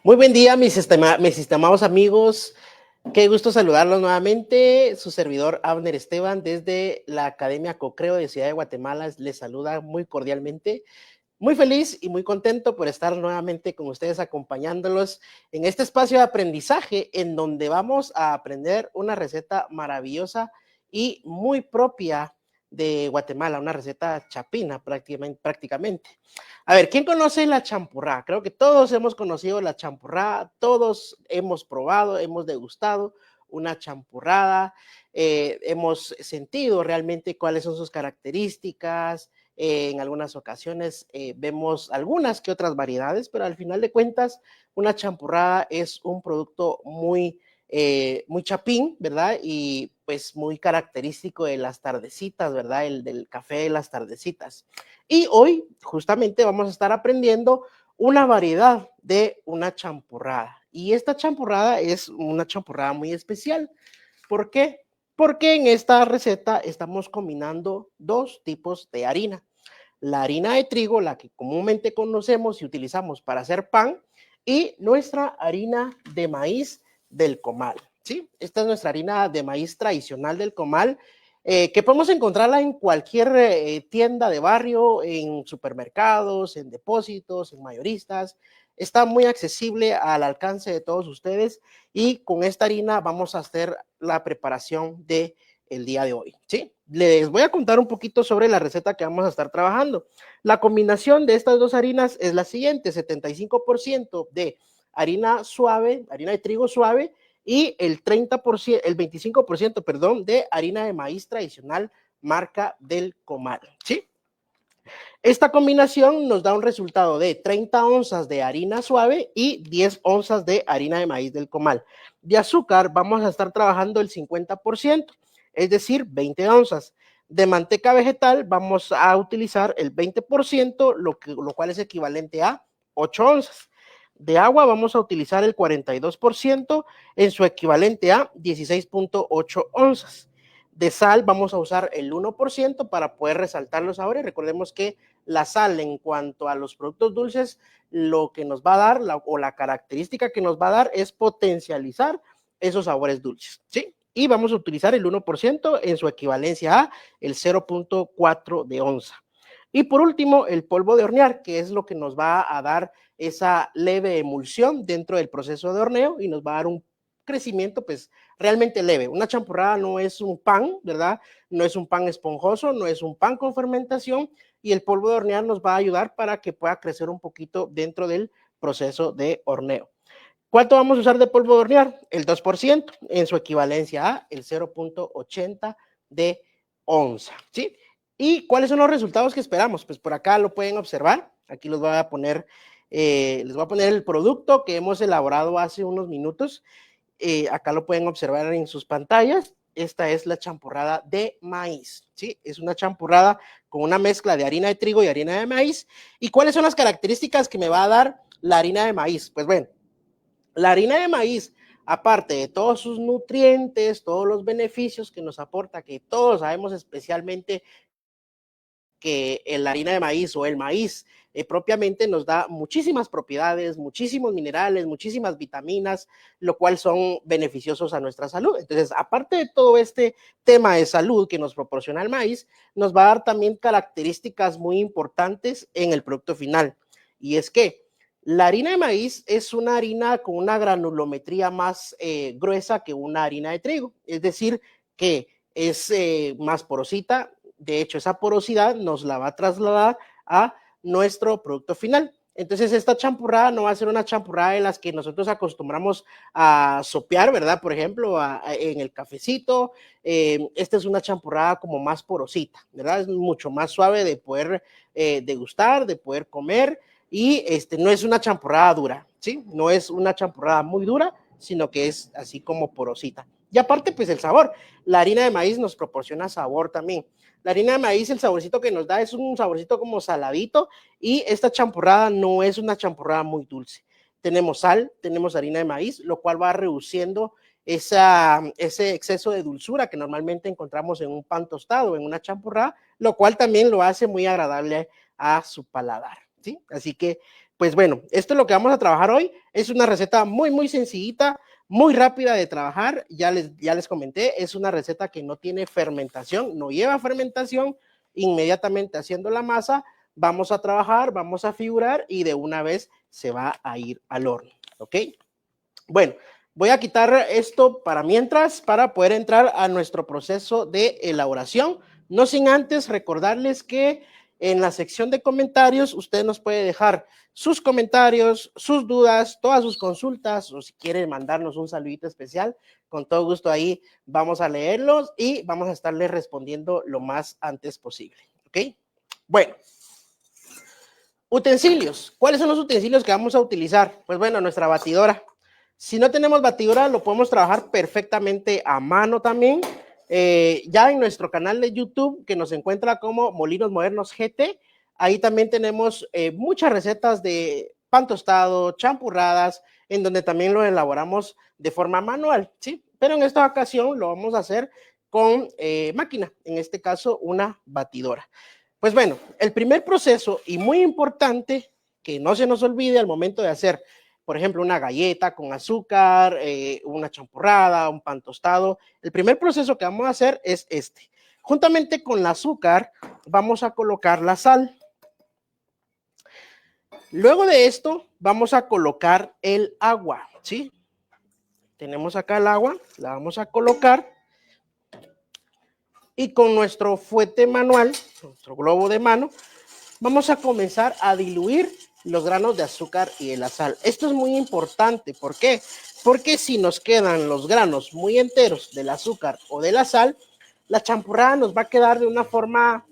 Muy buen día, mis estimados amigos. Qué gusto saludarlos nuevamente. Su servidor Abner Esteban desde la Academia Cocreo de Ciudad de Guatemala les saluda muy cordialmente. Muy feliz y muy contento por estar nuevamente con ustedes acompañándolos en este espacio de aprendizaje en donde vamos a aprender una receta maravillosa y muy propia de Guatemala, una receta chapina prácticamente. A ver, ¿quién conoce la champurrá? Creo que todos hemos conocido la champurrá, todos hemos probado, hemos degustado una champurrada, hemos sentido realmente cuáles son sus características. En algunas ocasiones vemos algunas que otras variedades, pero al final de cuentas una champurrada es un producto muy chapín, ¿verdad? Y pues muy característico de las tardecitas, ¿verdad? El del café de las tardecitas. Y hoy justamente vamos a estar aprendiendo una variedad de una champurrada. Y esta champurrada es una champurrada muy especial. ¿Por qué? Porque en esta receta estamos combinando dos tipos de harina. La harina de trigo, la que comúnmente conocemos y utilizamos para hacer pan, y nuestra harina de maíz del comal, ¿sí? Esta es nuestra harina de maíz tradicional del comal, que podemos encontrarla en cualquier tienda de barrio, en supermercados, en depósitos, en mayoristas. Está muy accesible al alcance de todos ustedes y con esta harina vamos a hacer la preparación de el día de hoy, ¿sí? Les voy a contar un poquito sobre la receta que vamos a estar trabajando. La combinación de estas dos harinas es la siguiente: 75% de harina suave, harina de trigo suave, y el 30%, el 25%, perdón, de harina de maíz tradicional marca del comal, ¿sí? Esta combinación nos da un resultado de 30 onzas de harina suave y 10 onzas de harina de maíz del comal. De azúcar vamos a estar trabajando el 50%, es decir, 20 onzas. De manteca vegetal vamos a utilizar el 20%, lo cual es equivalente a 8 onzas. De agua vamos a utilizar el 42% en su equivalente a 16.8 onzas. De sal vamos a usar el 1% para poder resaltar los sabores. Recordemos que la sal, en cuanto a los productos dulces, lo que nos va a dar la característica que nos va a dar es potencializar esos sabores dulces, ¿sí? Y vamos a utilizar el 1% en su equivalencia a el 0.4 de onza. Y por último, el polvo de hornear, que es lo que nos va a dar esa leve emulsión dentro del proceso de horneo y nos va a dar un crecimiento pues realmente leve. Una champurrada no es un pan, ¿verdad? No es un pan esponjoso, no es un pan con fermentación, y el polvo de hornear nos va a ayudar para que pueda crecer un poquito dentro del proceso de horneo. ¿Cuánto vamos a usar de polvo de hornear? El 2% en su equivalencia a el 0.80 de onza, ¿sí? ¿Y cuáles son los resultados que esperamos? Pues por acá lo pueden observar. Aquí les voy a poner el producto que hemos elaborado hace unos minutos. Acá lo pueden observar en sus pantallas. Esta es la champurrada de maíz, ¿sí? Es una champurrada con una mezcla de harina de trigo y harina de maíz. ¿Y cuáles son las características que me va a dar la harina de maíz? Pues bueno, la harina de maíz, aparte de todos sus nutrientes, todos los beneficios que nos aporta, que todos sabemos especialmente que la harina de maíz o el maíz propiamente nos da muchísimas propiedades, muchísimos minerales, muchísimas vitaminas, lo cual son beneficiosos a nuestra salud. Entonces, aparte de todo este tema de salud que nos proporciona el maíz, nos va a dar también características muy importantes en el producto final. Y es que la harina de maíz es una harina con una granulometría más gruesa que una harina de trigo, es decir, que es más porosita. De hecho, esa porosidad nos la va a trasladar a nuestro producto final. Entonces, esta champurrada no va a ser una champurrada de las que nosotros acostumbramos a sopear, ¿verdad? Por ejemplo, en el cafecito. Esta es una champurrada como más porosita, ¿verdad? Es mucho más suave de poder degustar, de poder comer, y no es una champurrada dura, ¿sí? No es una champurrada muy dura, sino que es así como porosita. Y aparte, pues el sabor. La harina de maíz nos proporciona sabor también. La harina de maíz, el saborcito que nos da es un saborcito como saladito, y esta champurrada no es una champurrada muy dulce. Tenemos sal, tenemos harina de maíz, lo cual va reduciendo ese exceso de dulzura que normalmente encontramos en un pan tostado, en una champurrada, lo cual también lo hace muy agradable a su paladar, ¿sí? Así que Pues bueno, esto es lo que vamos a trabajar hoy. Es una receta muy, muy sencillita, muy rápida de trabajar. Ya les comenté, es una receta que no tiene fermentación, no lleva fermentación. Inmediatamente haciendo la masa, vamos a trabajar, vamos a figurar y de una vez se va a ir al horno, ¿ok? Bueno, voy a quitar esto para mientras, para poder entrar a nuestro proceso de elaboración. No sin antes recordarles que en la sección de comentarios usted nos puede dejar sus comentarios, sus dudas, todas sus consultas, o si quiere mandarnos un saludito especial, con todo gusto ahí vamos a leerlos y vamos a estarles respondiendo lo más antes posible, ¿ok? Bueno, utensilios. ¿Cuáles son los utensilios que vamos a utilizar? Pues bueno, nuestra batidora. Si no tenemos batidora, lo podemos trabajar perfectamente a mano también. Ya en nuestro canal de YouTube, que nos encuentra como Molinos Modernos GT, ahí también tenemos muchas recetas de pan tostado, champurradas, en donde también lo elaboramos de forma manual, ¿sí? Pero en esta ocasión lo vamos a hacer con máquina, en este caso una batidora. Pues bueno, el primer proceso y muy importante que no se nos olvide al momento de hacer, por ejemplo, una galleta con azúcar, una champurrada, un pan tostado, el primer proceso que vamos a hacer es este. Juntamente con el azúcar vamos a colocar la sal. Luego de esto vamos a colocar el agua, ¿sí? Tenemos acá el agua, la vamos a colocar y con nuestro fuete manual, nuestro globo de mano, vamos a comenzar a diluir los granos de azúcar y la sal. Esto es muy importante. ¿Por qué? Porque si nos quedan los granos muy enteros del azúcar o de la sal, la champurrada nos va a quedar de una forma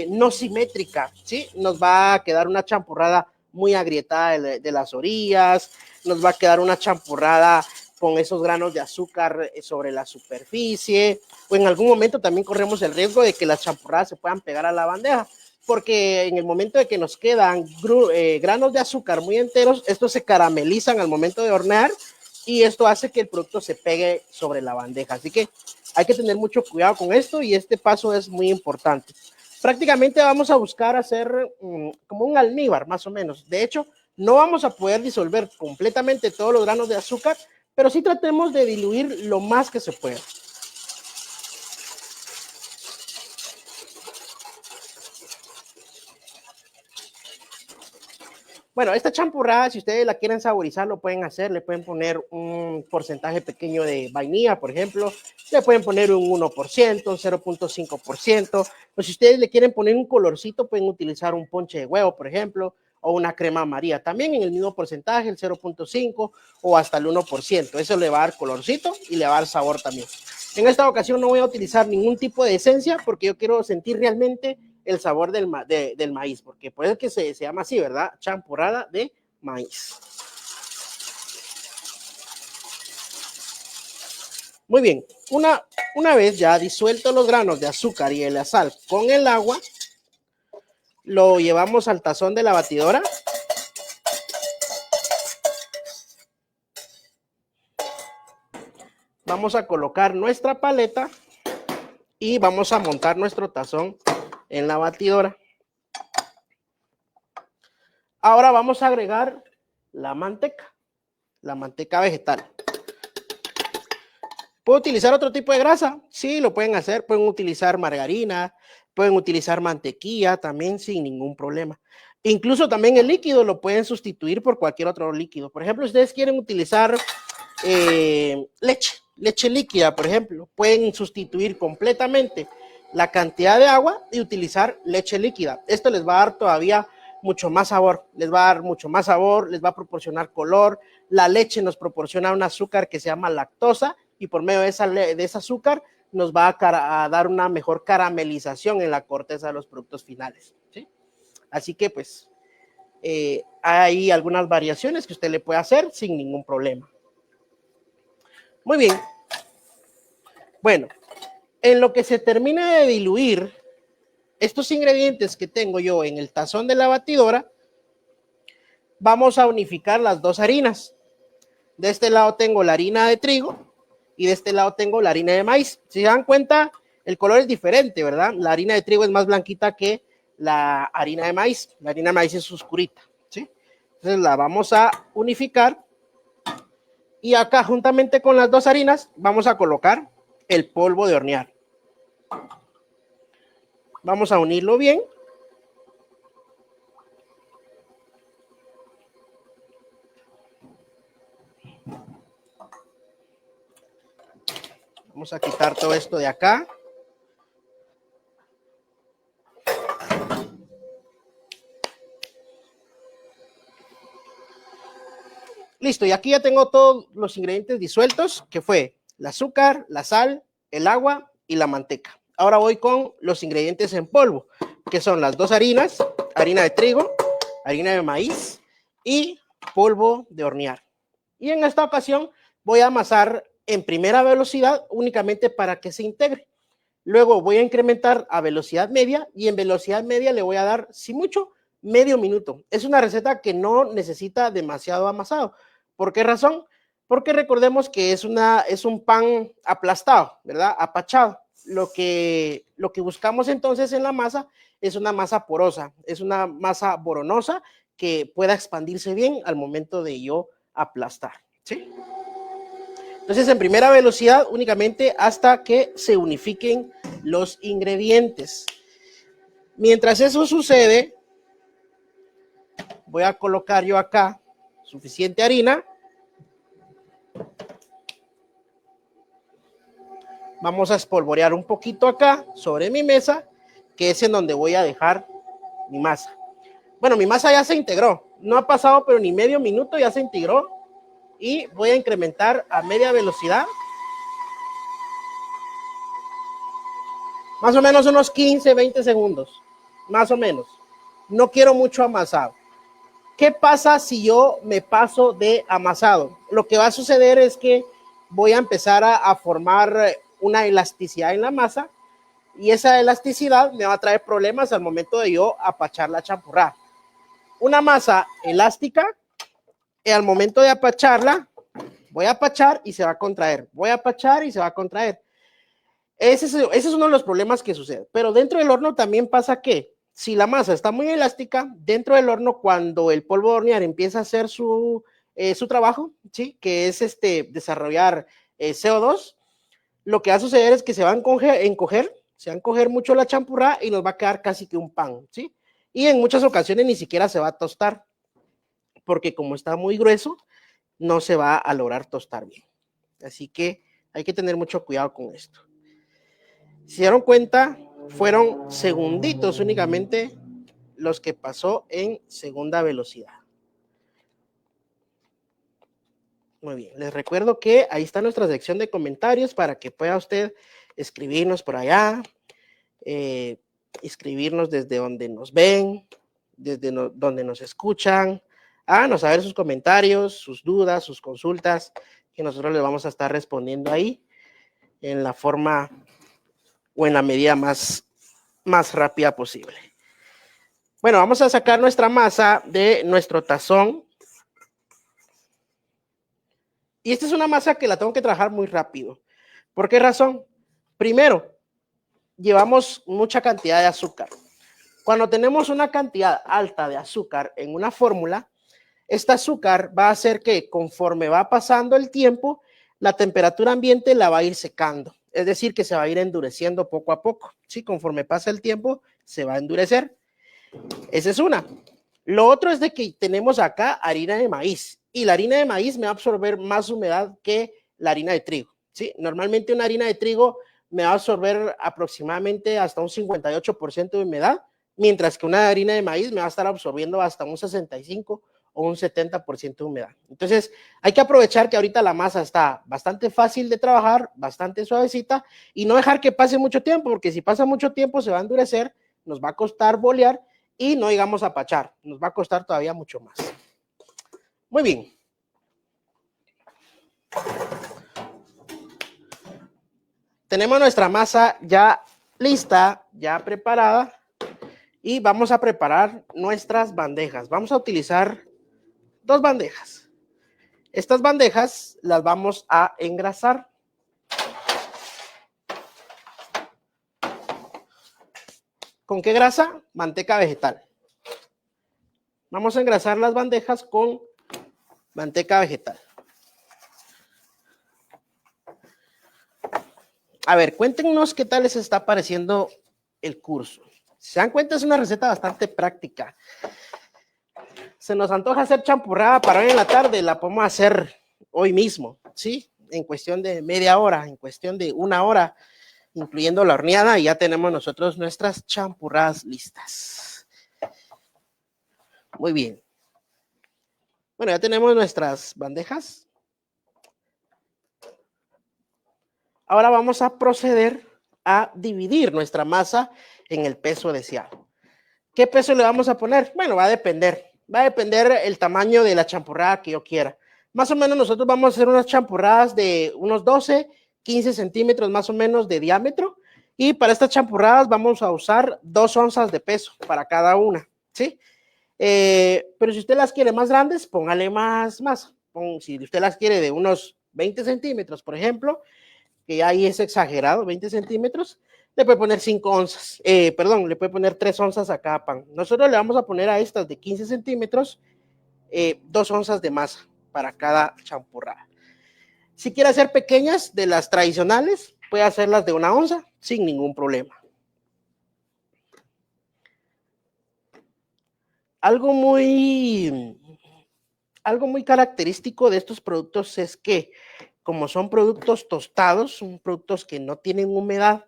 no simétrica, ¿sí? Nos va a quedar una champurrada muy agrietada de las orillas, nos va a quedar una champurrada con esos granos de azúcar sobre la superficie, o en algún momento también corremos el riesgo de que las champurradas se puedan pegar a la bandeja, porque en el momento de que nos quedan granos de azúcar muy enteros, estos se caramelizan al momento de hornear y esto hace que el producto se pegue sobre la bandeja. Así que hay que tener mucho cuidado con esto y este paso es muy importante. Prácticamente vamos a buscar hacer como un almíbar, más o menos. De hecho, no vamos a poder disolver completamente todos los granos de azúcar, pero sí tratemos de diluir lo más que se pueda. Bueno, esta champurrada, si ustedes la quieren saborizar, lo pueden hacer. Le pueden poner un porcentaje pequeño de vainilla, por ejemplo. Le pueden poner un 1%, un 0.5%. O si ustedes le quieren poner un colorcito, pueden utilizar un ponche de huevo, por ejemplo, o una crema María. También en el mismo porcentaje, el 0.5 o hasta el 1%. Eso le va a dar colorcito y le va a dar sabor también. En esta ocasión no voy a utilizar ningún tipo de esencia porque yo quiero sentir realmente el sabor del maíz, porque puede que se llama así, ¿verdad? Champurrada de maíz. Muy bien, una vez ya disueltos los granos de azúcar y la sal con el agua, lo llevamos al tazón de la batidora. Vamos a colocar nuestra paleta y vamos a montar nuestro tazón en la batidora. Ahora vamos a agregar la manteca vegetal. ¿Puedo utilizar otro tipo de grasa? Sí, lo pueden hacer. Pueden utilizar margarina, pueden utilizar mantequilla también sin ningún problema. Incluso también el líquido lo pueden sustituir por cualquier otro líquido. Por ejemplo, si ustedes quieren utilizar leche líquida, por ejemplo, pueden sustituir completamente la cantidad de agua y utilizar leche líquida. Esto les va a dar todavía mucho más sabor, les va a dar mucho más sabor, les va a proporcionar color. La leche nos proporciona un azúcar que se llama lactosa y por medio de ese azúcar nos va a dar una mejor caramelización en la corteza de los productos finales, ¿sí? Así que pues hay algunas variaciones que usted le puede hacer sin ningún problema. Muy bien. Bueno, en lo que se termina de diluir estos ingredientes que tengo yo en el tazón de la batidora, vamos a unificar las dos harinas. De este lado tengo la harina de trigo y de este lado tengo la harina de maíz. Si se dan cuenta, el color es diferente, ¿verdad? La harina de trigo es más blanquita que la harina de maíz. La harina de maíz es oscurita, ¿sí? Entonces la vamos a unificar y acá juntamente con las dos harinas vamos a colocar el polvo de hornear. Vamos a unirlo bien. Vamos a quitar todo esto de acá. Listo, y aquí ya tengo todos los ingredientes disueltos, que fue el azúcar, la sal, el agua y la manteca. Ahora voy con los ingredientes en polvo, que son las dos harinas, harina de trigo, harina de maíz y polvo de hornear. Y en esta ocasión voy a amasar en primera velocidad únicamente para que se integre. Luego voy a incrementar a velocidad media y en velocidad media le voy a dar, si mucho, medio minuto. Es una receta que no necesita demasiado amasado. ¿Por qué razón? Porque recordemos que es un pan aplastado, ¿verdad? Apachado. Lo que buscamos entonces en la masa es una masa porosa, es una masa boronosa que pueda expandirse bien al momento de yo aplastar, ¿sí? Entonces, en primera velocidad únicamente hasta que se unifiquen los ingredientes. Mientras eso sucede, voy a colocar yo acá suficiente harina. Vamos a espolvorear un poquito acá sobre mi mesa, que es en donde voy a dejar mi masa. Bueno, mi masa ya se integró. No ha pasado, pero ni medio minuto ya se integró. Y voy a incrementar a media velocidad. Más o menos unos 15, 20 segundos. Más o menos. No quiero mucho amasado. ¿Qué pasa si yo me paso de amasado? Lo que va a suceder es que voy a empezar a formar una elasticidad en la masa y esa elasticidad me va a traer problemas al momento de yo apachar la champurrada. Una masa elástica, y al momento de apacharla, voy a apachar y se va a contraer. Voy a apachar y se va a contraer. Ese es uno de los problemas que sucede. Pero dentro del horno también pasa que si la masa está muy elástica, dentro del horno, cuando el polvo de hornear empieza a hacer su trabajo, ¿sí? Que es desarrollar CO2, lo que va a suceder es que se va a encoger mucho la champurrada y nos va a quedar casi que un pan, ¿sí? Y en muchas ocasiones ni siquiera se va a tostar, porque como está muy grueso, no se va a lograr tostar bien. Así que hay que tener mucho cuidado con esto. Si se dieron cuenta, fueron segunditos únicamente los que pasó en segunda velocidad. Muy bien, les recuerdo que ahí está nuestra sección de comentarios para que pueda usted escribirnos por allá, escribirnos desde donde nos ven, desde donde nos escuchan, háganos saber sus comentarios, sus dudas, sus consultas, que nosotros les vamos a estar respondiendo ahí en la forma o en la medida más rápida posible. Bueno, vamos a sacar nuestra masa de nuestro tazón. Y esta es una masa que la tengo que trabajar muy rápido. ¿Por qué razón? Primero, llevamos mucha cantidad de azúcar. Cuando tenemos una cantidad alta de azúcar en una fórmula, este azúcar va a hacer que conforme va pasando el tiempo, la temperatura ambiente la va a ir secando. Es decir, que se va a ir endureciendo poco a poco. ¿Sí? Conforme pasa el tiempo, se va a endurecer. Esa es una. Lo otro es de que tenemos acá harina de maíz y la harina de maíz me va a absorber más humedad que la harina de trigo, ¿sí? Normalmente una harina de trigo me va a absorber aproximadamente hasta un 58% de humedad, mientras que una harina de maíz me va a estar absorbiendo hasta un 65 o un 70% de humedad. Entonces hay que aprovechar que ahorita la masa está bastante fácil de trabajar, bastante suavecita y no dejar que pase mucho tiempo, porque si pasa mucho tiempo se va a endurecer, nos va a costar bolear y no llegamos a pachar, nos va a costar todavía mucho más. Muy bien. Tenemos nuestra masa ya lista, ya preparada y vamos a preparar nuestras bandejas. Vamos a utilizar dos bandejas. Estas bandejas las vamos a engrasar. ¿Con qué grasa? Manteca vegetal. Vamos a engrasar las bandejas con manteca vegetal. A ver, cuéntenos qué tal les está pareciendo el curso. Si se dan cuenta, es una receta bastante práctica. Se nos antoja hacer champurrada para hoy en la tarde, la podemos hacer hoy mismo, ¿sí? En cuestión de media hora, en cuestión de una hora, incluyendo la horneada, y ya tenemos nosotros nuestras champurradas listas. Muy bien. Bueno, ya tenemos nuestras bandejas. Ahora vamos a proceder a dividir nuestra masa en el peso deseado. ¿Qué peso le vamos a poner? Bueno, va a depender el tamaño de la champurrada que yo quiera. Más o menos nosotros vamos a hacer unas champurradas de unos 12, 15 centímetros más o menos de diámetro. Y para estas champurradas vamos a usar 2 onzas de peso para cada una, ¿sí? Pero si usted las quiere más grandes, póngale más masa. Si usted las quiere de unos 20 centímetros, por ejemplo, que ahí es exagerado, 20 centímetros, le puede poner 5 onzas, le puede poner 3 onzas a cada pan. Nosotros le vamos a poner a estas de 15 centímetros 2 onzas de masa para cada champurrada. Si quiere hacer pequeñas de las tradicionales, puede hacerlas de 1 onza sin ningún problema. Algo muy característico de estos productos es que, como son productos tostados, son productos que no tienen humedad,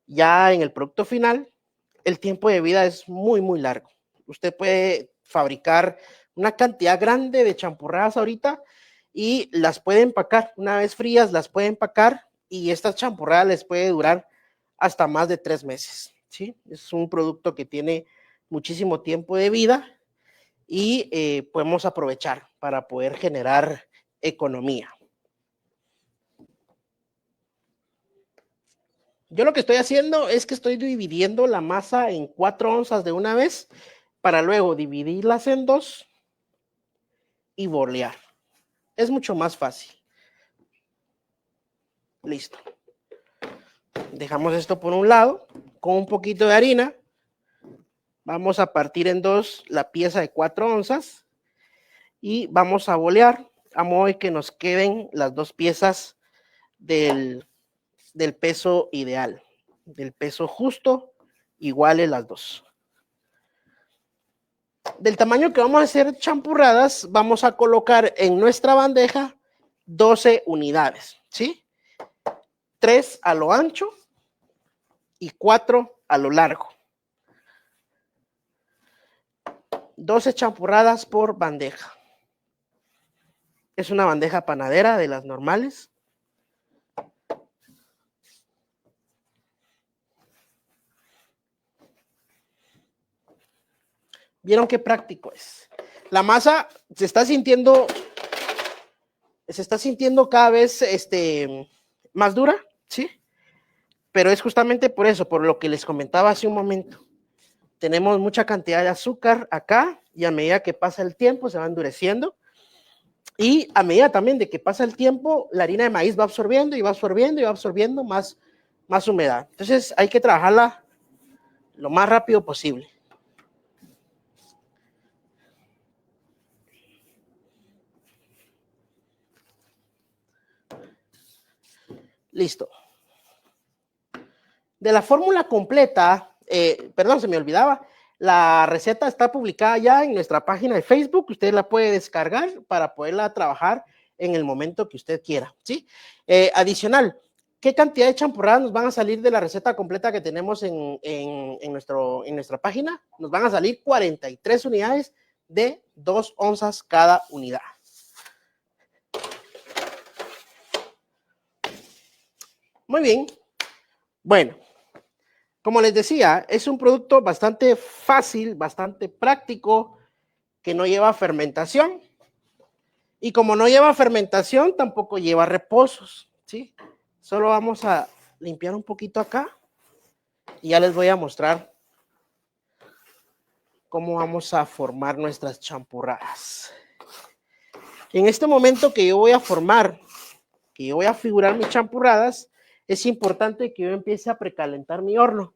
ya en el producto final, el tiempo de vida es muy, muy largo. Usted puede fabricar una cantidad grande de champurradas ahorita y las puede empacar. Una vez frías, las puede empacar y estas champurradas les puede durar hasta más de 3 meses. ¿Sí? Es un producto que tiene muchísimo tiempo de vida y podemos aprovechar para poder generar economía. Yo lo que estoy haciendo es que estoy dividiendo la masa en 4 onzas de una vez para luego dividirlas en 2 y bolear. Es mucho más fácil. Listo. Dejamos esto por un lado. Con un poquito de harina, vamos a partir en 2 la pieza de 4 onzas y vamos a bolear a modo de que nos queden las 2 piezas del peso ideal, del peso justo, iguales las 2. Del tamaño que vamos a hacer champurradas, vamos a colocar en nuestra bandeja 12 unidades, ¿sí? 3 a lo ancho y 4 a lo largo. 12 champurradas por bandeja. Es una bandeja panadera de las normales. ¿Vieron qué práctico es? La masa se está sintiendo cada vez más dura, ¿sí? Pero es justamente por eso, por lo que les comentaba hace un momento. Tenemos mucha cantidad de azúcar acá y a medida que pasa el tiempo se va endureciendo. Y a medida también de que pasa el tiempo, la harina de maíz va absorbiendo y va absorbiendo y va absorbiendo más humedad. Entonces hay que trabajarla lo más rápido posible. Listo. De la fórmula completa, se me olvidaba, la receta está publicada ya en nuestra página de Facebook. Usted la puede descargar para poderla trabajar en el momento que usted quiera, ¿sí? Adicional, ¿qué cantidad de champurradas nos van a salir de la receta completa que tenemos en nuestra página? Nos van a salir 43 unidades de 2 onzas cada unidad. Muy bien. Bueno, como les decía, es un producto bastante fácil, bastante práctico, que no lleva fermentación. Y como no lleva fermentación, tampoco lleva reposos, ¿sí? Solo vamos a limpiar un poquito acá y ya les voy a mostrar cómo vamos a formar nuestras champurradas. En este momento que yo voy a formar, que yo voy a figurar mis champurradas, es importante que yo empiece a precalentar mi horno.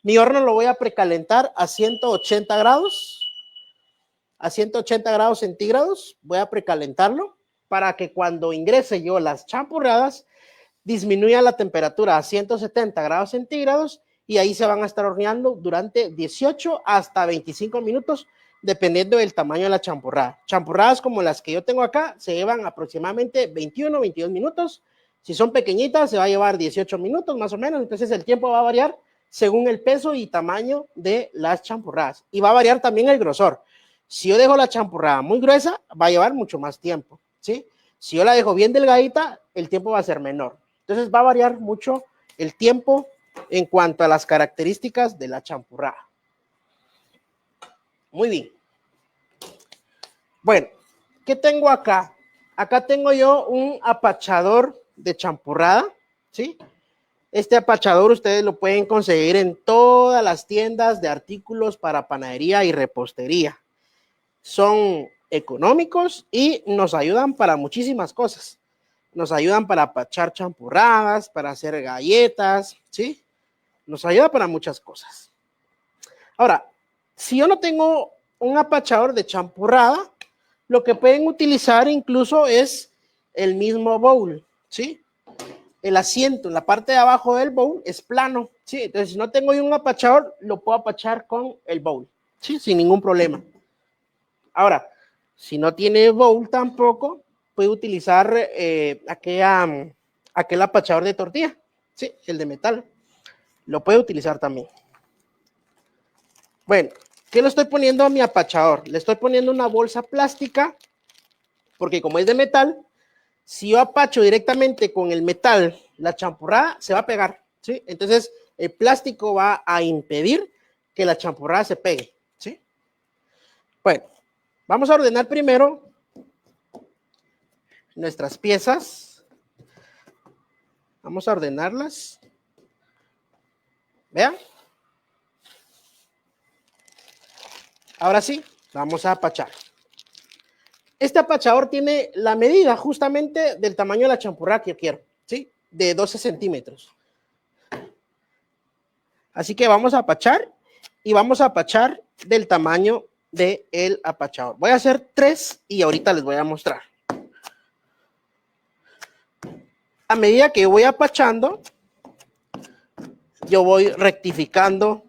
Mi horno lo voy a precalentar a 180 grados a 180 grados centígrados. Voy a precalentarlo para que cuando ingrese yo las champurradas, disminuya la temperatura a 170 grados centígrados y ahí se van a estar horneando durante 18 hasta 25 minutos, dependiendo del tamaño de la champurrada. Champurradas como las que yo tengo acá se llevan aproximadamente 21, 22 minutos. Si son pequeñitas, se va a llevar 18 minutos más o menos. Entonces el tiempo va a variar según el peso y tamaño de las champurradas. Y va a variar también el grosor. Si yo dejo la champurrada muy gruesa, va a llevar mucho más tiempo, ¿sí? Si yo la dejo bien delgadita, el tiempo va a ser menor. Entonces va a variar mucho el tiempo en cuanto a las características de la champurrada. Muy bien. Bueno, ¿qué tengo acá? Acá tengo yo un apachador de champurrada, ¿sí? Este apachador ustedes lo pueden conseguir en todas las tiendas de artículos para panadería y repostería. Son económicos y nos ayudan para muchísimas cosas. Nos ayudan para apachar champurradas, para hacer galletas, ¿sí? Nos ayuda para muchas cosas. Ahora, si yo no tengo un apachador de champurrada, lo que pueden utilizar incluso es el mismo bowl, ¿sí? El asiento en la parte de abajo del bowl es plano, ¿sí? Entonces, si no tengo yo un apachador, lo puedo apachar con el bowl, ¿sí? Sin ningún problema. Ahora, si no tiene bowl tampoco, puede utilizar aquel apachador de tortilla, ¿sí? El de metal. Lo puede utilizar también. Bueno, ¿qué le estoy poniendo a mi apachador? Le estoy poniendo una bolsa plástica, porque como es de metal, si yo apacho directamente con el metal la champurrada, se va a pegar, ¿sí? Entonces, el plástico va a impedir que la champurrada se pegue, ¿sí? Bueno, vamos a ordenar primero nuestras piezas. Vamos a ordenarlas. Vean. Ahora sí, vamos a apachar. Este apachador tiene la medida justamente del tamaño de la champurrada que yo quiero, ¿sí? De 12 centímetros. Así que vamos a apachar y vamos a apachar del tamaño del apachador. Voy a hacer 3 y ahorita les voy a mostrar. A medida que yo voy apachando, yo voy rectificando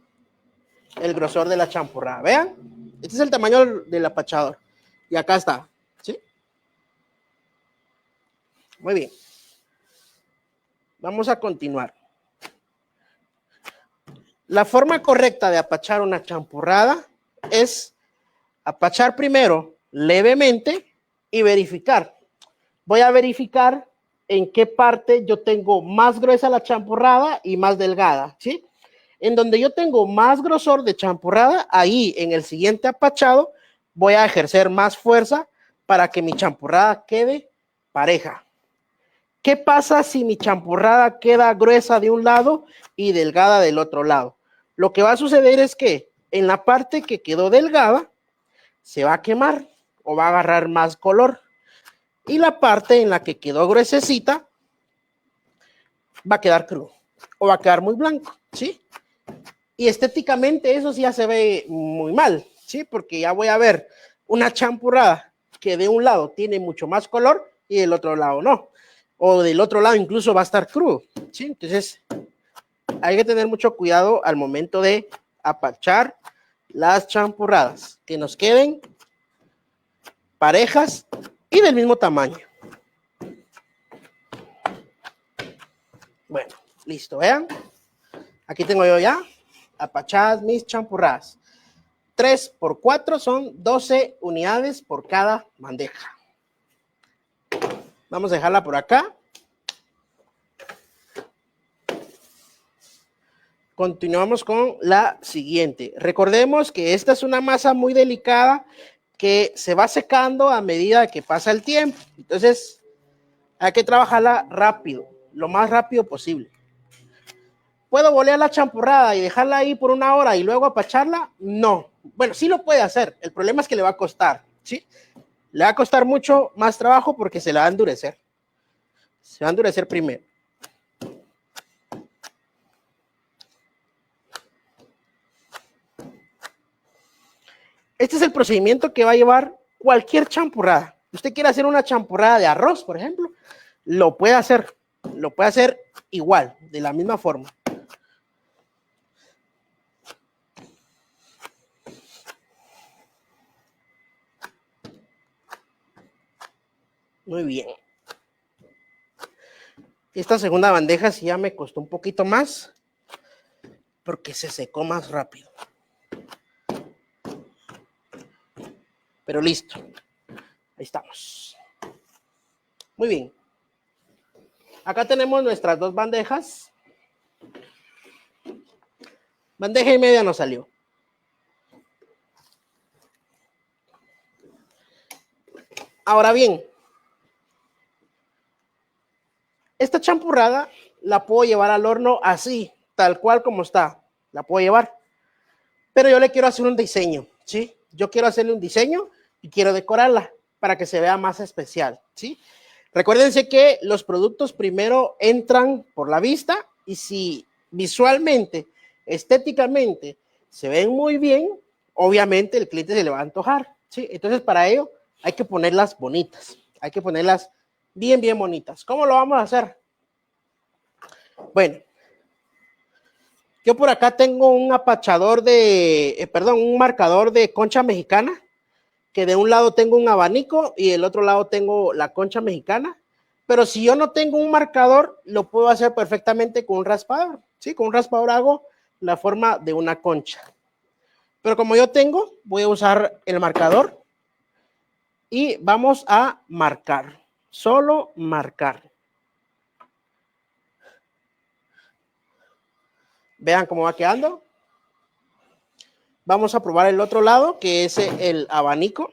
el grosor de la champurrada. Vean, este es el tamaño del apachador. Y acá está, ¿sí? Muy bien. Vamos a continuar. La forma correcta de apachar una champurrada es apachar primero levemente y verificar. Voy a verificar en qué parte yo tengo más gruesa la champurrada y más delgada, ¿sí? En donde yo tengo más grosor de champurrada, ahí en el siguiente apachado voy a ejercer más fuerza para que mi champurrada quede pareja. ¿Qué pasa si mi champurrada queda gruesa de un lado y delgada del otro lado? Lo que va a suceder es que en la parte que quedó delgada se va a quemar o va a agarrar más color. Y la parte en la que quedó gruesecita va a quedar crudo o va a quedar muy blanco, ¿sí? Y estéticamente eso sí ya se ve muy mal, ¿sí? Porque ya voy a ver una champurrada que de un lado tiene mucho más color y del otro lado no. O del otro lado incluso va a estar crudo, ¿sí? Entonces hay que tener mucho cuidado al momento de apachar las champurradas, que nos queden parejas y del mismo tamaño. Bueno, listo, vean. Aquí tengo yo ya apachadas mis champurradas. 3 por 4 son 12 unidades por cada bandeja. Vamos a dejarla por acá. Continuamos con la siguiente. Recordemos que esta es una masa muy delicada que se va secando a medida que pasa el tiempo. Entonces, hay que trabajarla rápido, lo más rápido posible. ¿Puedo bolear la champurrada y dejarla ahí por 1 hora y luego apacharla? No. Bueno, sí lo puede hacer. El problema es que le va a costar, ¿sí? Le va a costar mucho más trabajo porque se la va a endurecer. Se va a endurecer primero. Este es el procedimiento que va a llevar cualquier champurrada. Usted quiere hacer una champurrada de arroz, por ejemplo, lo puede hacer igual, de la misma forma. Muy bien. Esta segunda bandeja sí ya me costó un poquito más porque se secó más rápido. Pero listo. Ahí estamos. Muy bien. Acá tenemos nuestras dos bandejas. Bandeja y media nos salió. Ahora bien, esta champurrada la puedo llevar al horno así, tal cual como está. La puedo llevar. Pero yo le quiero hacer un diseño, ¿sí? Yo quiero hacerle un diseño y quiero decorarla para que se vea más especial, ¿sí? Recuérdense que los productos primero entran por la vista y si visualmente, estéticamente, se ven muy bien, obviamente el cliente se le va a antojar, ¿sí? Entonces para ello hay que ponerlas bonitas, hay que ponerlas bien, bien bonitas. ¿Cómo lo vamos a hacer? Bueno, yo por acá tengo un apachador un marcador de concha mexicana, que de un lado tengo un abanico y del otro lado tengo la concha mexicana. Pero si yo no tengo un marcador, lo puedo hacer perfectamente con un raspador. ¿Sí? Con un raspador hago la forma de una concha. Pero como yo tengo, voy a usar el marcador y vamos a marcar. Solo marcar. Vean cómo va quedando. Vamos a probar el otro lado, que es el abanico.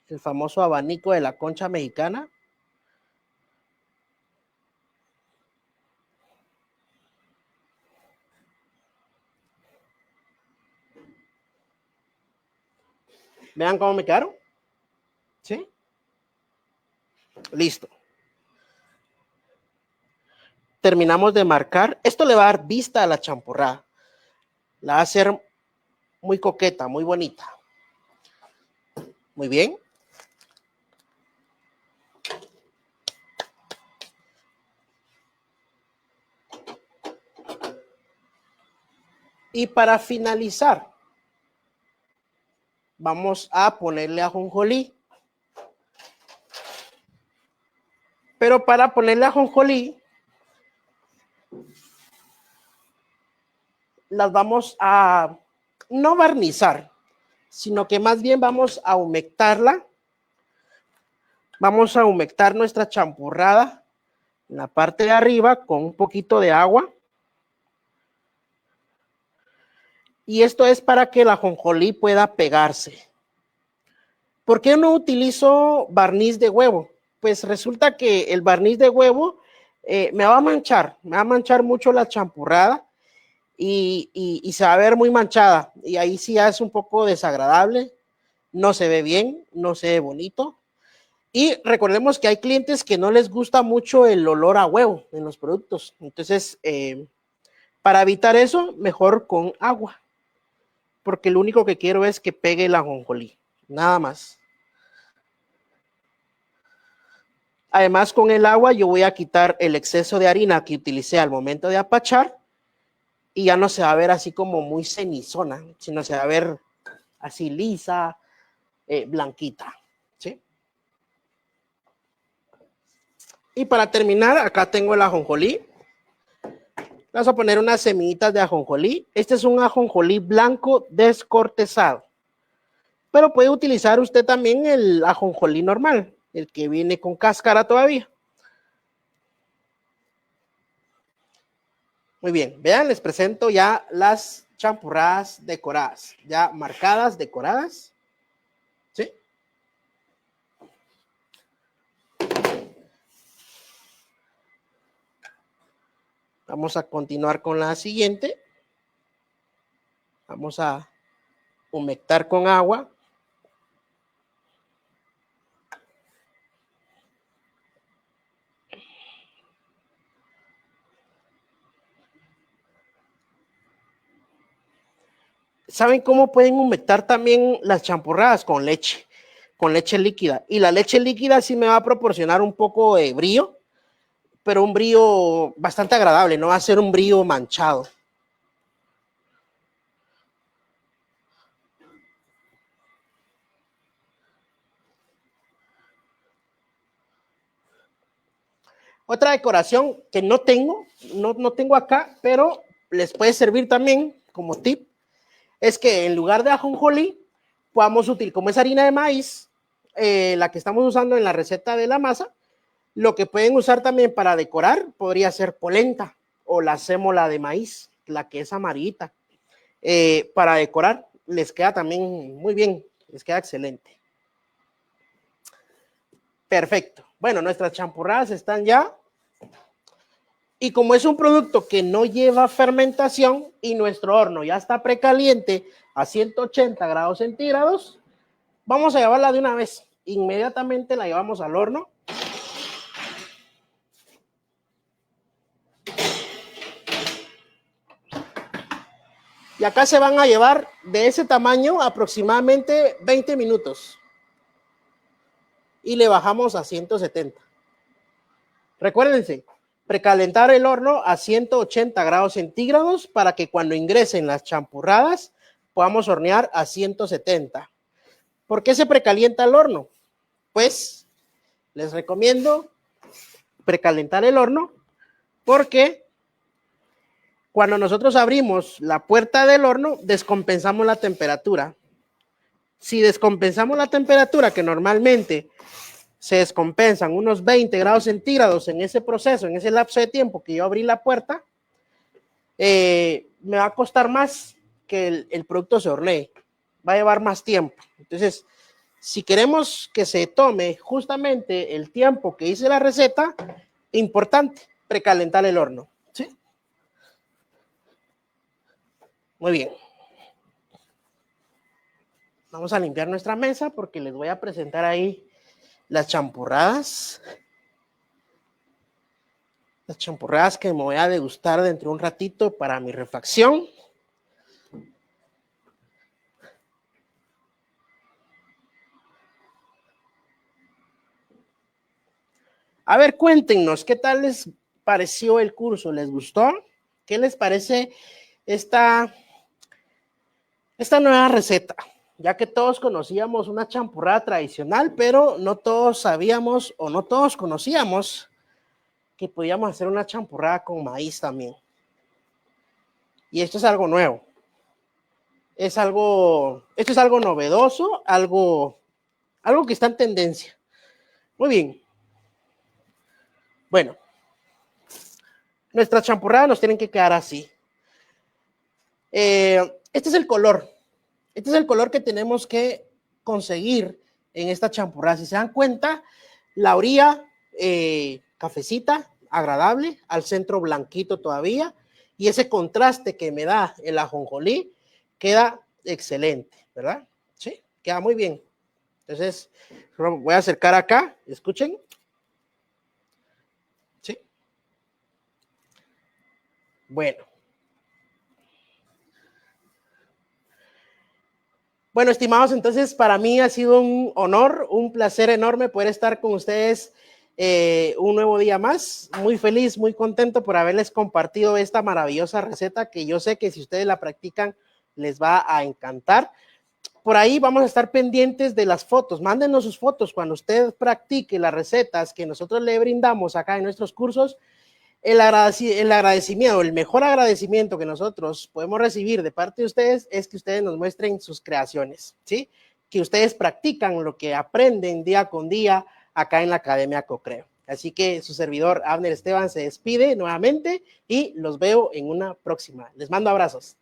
El famoso abanico de la concha mexicana. Vean cómo me quedaron. ¿Sí? Listo. Terminamos de marcar. Esto le va a dar vista a la champurrada. La va a hacer muy coqueta, muy bonita. Muy bien. Y para finalizar, vamos a ponerle ajonjolí. Pero para ponerle ajonjolí, las vamos a no barnizar, sino que más bien vamos a humectarla. Vamos a humectar nuestra champurrada en la parte de arriba con un poquito de agua. Y esto es para que el ajonjolí pueda pegarse. ¿Por qué no utilizo barniz de huevo? Pues resulta que el barniz de huevo me va a manchar mucho la champurrada y se va a ver muy manchada. Y ahí sí ya es un poco desagradable, no se ve bien, no se ve bonito. Y recordemos que hay clientes que no les gusta mucho el olor a huevo en los productos. Entonces, para evitar eso, mejor con agua, porque lo único que quiero es que pegue el ajonjolí, nada más. Además, con el agua yo voy a quitar el exceso de harina que utilicé al momento de apachar y ya no se va a ver así como muy cenizona, sino se va a ver así lisa, blanquita. ¿Sí? Y para terminar, acá tengo el ajonjolí. Vamos a poner unas semillitas de ajonjolí. Este es un ajonjolí blanco descortezado. Pero puede utilizar usted también el ajonjolí normal, el que viene con cáscara todavía. Muy bien, vean, les presento ya las champurradas decoradas, ya marcadas, decoradas. ¿Sí? Vamos a continuar con la siguiente. Vamos a humectar con agua. ¿Saben cómo pueden humectar también las champurradas? Con leche líquida. Y la leche líquida sí me va a proporcionar un poco de brillo, pero un brillo bastante agradable, no va a ser un brillo manchado. Otra decoración que no tengo, no tengo acá, pero les puede servir también como tip, es que en lugar de ajonjolí, podamos utilizar, como es harina de maíz, la que estamos usando en la receta de la masa, lo que pueden usar también para decorar podría ser polenta o la sémola de maíz, la que es amarillita. Para decorar les queda también muy bien, les queda excelente. Perfecto. Bueno, nuestras champurradas están ya. Y como es un producto que no lleva fermentación y nuestro horno ya está precaliente a 180 grados centígrados, vamos a llevarla de una vez. Inmediatamente la llevamos al horno. Y acá se van a llevar de ese tamaño aproximadamente 20 minutos. Y le bajamos a 170. Recuérdense, precalentar el horno a 180 grados centígrados para que cuando ingresen las champurradas podamos hornear a 170. ¿Por qué se precalienta el horno? Pues les recomiendo precalentar el horno porque cuando nosotros abrimos la puerta del horno, descompensamos la temperatura. Si descompensamos la temperatura, que normalmente se descompensan unos 20 grados centígrados en ese proceso, en ese lapso de tiempo que yo abrí la puerta, me va a costar más que el producto se hornee. Va a llevar más tiempo. Entonces, si queremos que se tome justamente el tiempo que hice la receta, importante, precalentar el horno. ¿Sí? Muy bien. Vamos a limpiar nuestra mesa porque les voy a presentar ahí las champurradas. Las champurradas que me voy a degustar dentro de un ratito para mi refacción. A ver, cuéntenos, ¿qué tal les pareció el curso? ¿Les gustó? ¿Qué les parece esta nueva receta? Ya que todos conocíamos una champurrada tradicional, pero no todos sabíamos o no todos conocíamos que podíamos hacer una champurrada con maíz también. Y esto es algo nuevo. Esto es algo novedoso, algo que está en tendencia. Muy bien. Bueno, nuestras champurradas nos tienen que quedar así. Este es el color. Este es el color que tenemos que conseguir en esta champurrada. Si se dan cuenta, la orilla cafecita, agradable, al centro blanquito todavía, y ese contraste que me da el ajonjolí queda excelente, ¿verdad? Sí, queda muy bien. Entonces, voy a acercar acá, escuchen. Sí. Bueno. Bueno, estimados, entonces para mí ha sido un honor, un placer enorme poder estar con ustedes un nuevo día más. Muy feliz, muy contento por haberles compartido esta maravillosa receta que yo sé que si ustedes la practican les va a encantar. Por ahí vamos a estar pendientes de las fotos. Mándenos sus fotos cuando usted practique las recetas que nosotros le brindamos acá en nuestros cursos. El agradecimiento, el mejor agradecimiento que nosotros podemos recibir de parte de ustedes es que ustedes nos muestren sus creaciones, ¿sí? Que ustedes practican lo que aprenden día con día acá en la Academia Cocreo. Así que su servidor Abner Esteban se despide nuevamente y los veo en una próxima. Les mando abrazos.